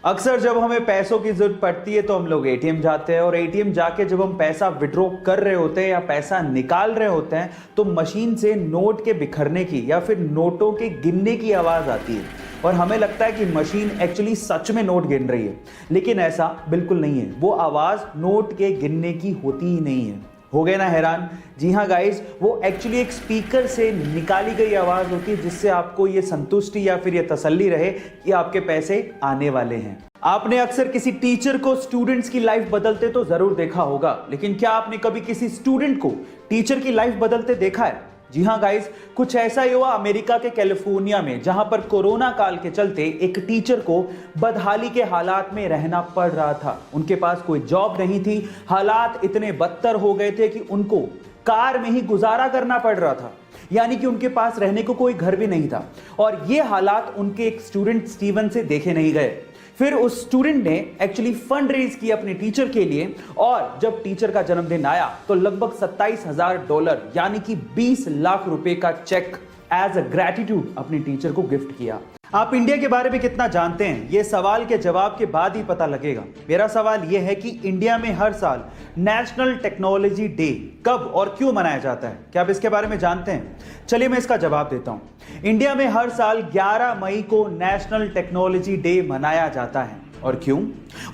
अक्सर जब हमें पैसों की जरूरत पड़ती है तो हम लोग एटीएम जाते हैं और एटीएम जाके जब हम पैसा विड्रॉ कर रहे होते हैं या पैसा निकाल रहे होते हैं तो मशीन से नोट के बिखरने की या फिर नोटों के गिनने की आवाज आती है और हमें लगता है कि मशीन एक्चुअली सच में नोट गिन रही है, लेकिन ऐसा बिल्कुल नहीं है। वो आवाज नोट के गिनने की होती ही नहीं है। हो गए ना हैरान? जी हाँ गाइस, वो एक्चुअली एक स्पीकर से निकाली गई आवाज होती है जिससे आपको ये संतुष्टि या फिर ये तसल्ली रहे कि आपके पैसे आने वाले हैं। आपने अक्सर किसी टीचर को स्टूडेंट्स की लाइफ बदलते तो जरूर देखा होगा, लेकिन क्या आपने कभी किसी स्टूडेंट को टीचर की लाइफ बदलते देखा है? जी हाँ गाइस, कुछ ऐसा ही हुआ अमेरिका के कैलिफोर्निया में, जहां पर कोरोना काल के चलते एक टीचर को बदहाली के हालात में रहना पड़ रहा था। उनके पास कोई जॉब नहीं थी, हालात इतने बदतर हो गए थे कि उनको कार में ही गुजारा करना पड़ रहा था, यानी कि उनके पास रहने को कोई घर भी नहीं था। और ये हालात उनके एक स्टूडेंट स्टीवन से देखे नहीं गए। फिर उस स्टूडेंट ने एक्चुअली फंड रेज किया अपने टीचर के लिए, और जब टीचर का जन्मदिन आया तो लगभग $27,000 यानी कि 20 लाख रुपए का चेक एज अ ग्रेटिट्यूड अपने टीचर को गिफ्ट किया। आप इंडिया के बारे में कितना जानते हैं, ये सवाल के जवाब के बाद ही पता लगेगा। मेरा सवाल यह है कि इंडिया में हर साल नेशनल टेक्नोलॉजी डे कब और क्यों मनाया जाता है? क्या आप इसके बारे में जानते हैं? चलिए मैं इसका जवाब देता हूं। इंडिया में हर साल 11 मई को नेशनल टेक्नोलॉजी डे मनाया जाता है। और क्यों?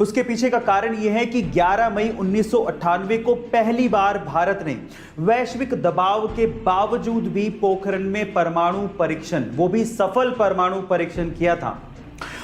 उसके पीछे का कारण यह है कि 11 मई 1998 को पहली बार भारत ने वैश्विक दबाव के बावजूद भी पोखरण में परमाणु परीक्षण, वो भी सफल परमाणु परीक्षण किया था।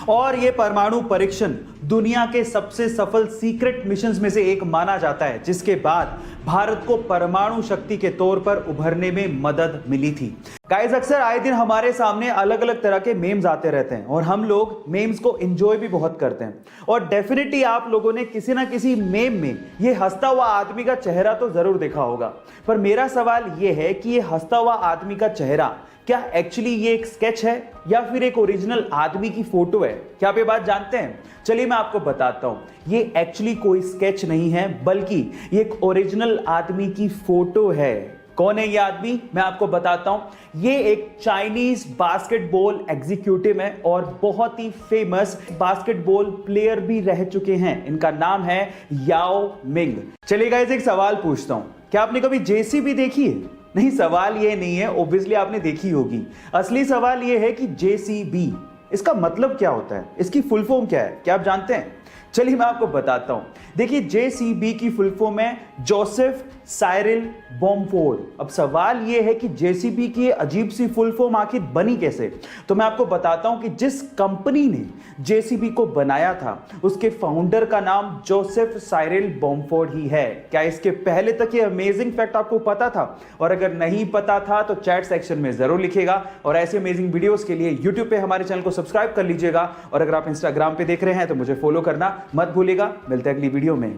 और यह परमाणु परीक्षण दुनिया के सबसे सफल सीक्रेट मिशंस में से एक माना जाता है, जिसके बाद भारत को परमाणु शक्ति के तौर पर उभरने में मदद मिली थी। गाइस, अक्सर आए दिन हमारे सामने अलग अलग तरह के मेम्स आते रहते हैं और हम लोग मेम्स को एंजॉय भी बहुत करते हैं। और डेफिनेटली आप लोगों ने किसी ना किसी मेम में ये हंसता हुआ आदमी का चेहरा तो जरूर देखा होगा। पर मेरा सवाल ये है कि ये हंसता हुआ आदमी का चेहरा क्या एक्चुअली ये एक स्केच है या फिर एक ओरिजिनल आदमी की फोटो है? क्या आप ये बात जानते हैं? चलिए मैं आपको बताता हूं। ये एक्चुअली कोई स्केच नहीं है, बल्कि ये एक ओरिजिनल आदमी की फोटो है। कौन है ये आदमी? मैं आपको बताता हूं। ये एक चाइनीज बास्केटबॉल एग्जीक्यूटिव है और बहुत ही फेमस बास्केटबॉल प्लेयर भी रह चुके हैं। इनका नाम है याओ मिंग। चलिए गाइस, एक सवाल पूछता हूं। क्या आपने कभी जेसीबी देखी है? नहीं, सवाल ये नहीं है, ऑब्वियसली आपने देखी होगी। असली सवाल ये है कि जेसीबी इसका मतलब क्या होता है, इसकी फुल फॉर्म क्या है? क्या आप जानते हैं? चलिए मैं आपको बताता हूं। देखिए, जेसीबी की फुल फॉर्म है जोसेफ साइरिल बॉम्फोर्ड। अब सवाल यह है कि जेसीबी की अजीब सी फुल फॉर्म आखिर बनी कैसे? तो मैं आपको बताता हूं कि जिस कंपनी ने जेसीबी को बनाया था उसके फाउंडर का नाम जोसेफ साइरिल बॉम्फोर्ड ही है। क्या इसके पहले तक ये अमेजिंग फैक्ट आपको पता था? और अगर नहीं पता था तो चैट सेक्शन में जरूर लिखिएगा। और ऐसे अमेजिंग वीडियोस के लिए यूट्यूब पे हमारे चैनल को सब्सक्राइब कर लीजिएगा। और अगर आप इंस्टाग्राम पे देख रहे हैं तो मुझे फॉलो करना मत भूलिएगा। मिलते हैं अगली वीडियो में।